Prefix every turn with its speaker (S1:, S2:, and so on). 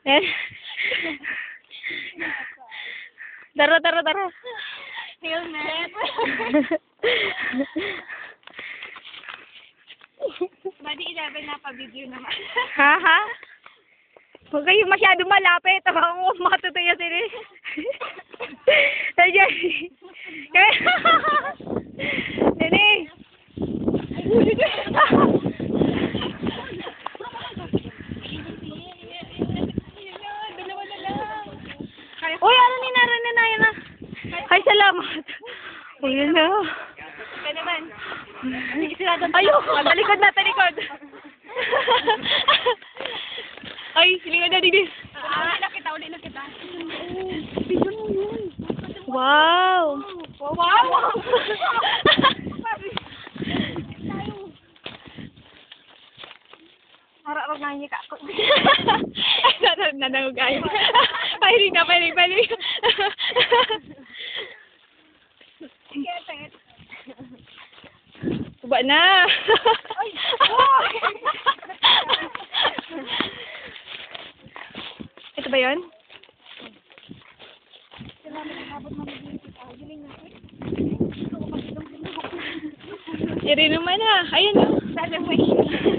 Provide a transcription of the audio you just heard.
S1: Eh. Tara.
S2: Helmet. Badi 11 na pa-video naman.
S1: Ha? Huwag kayo masyado malapit. Ako makatutuyo sila. Ayan. Dini. Uy, ano ni naranin na yan na? Ay, salamat. Uy, yun na.
S2: Ika naman.
S1: Ayoko. Talikod. Ay, silingan na digis.
S2: Uli na kita.
S1: Wow.
S2: Harap na niya ka ako.
S1: Nanangugay. Pahiling na. Tuba na. Ito ba yun? Iri naman ah. Ayun.
S2: Celebration.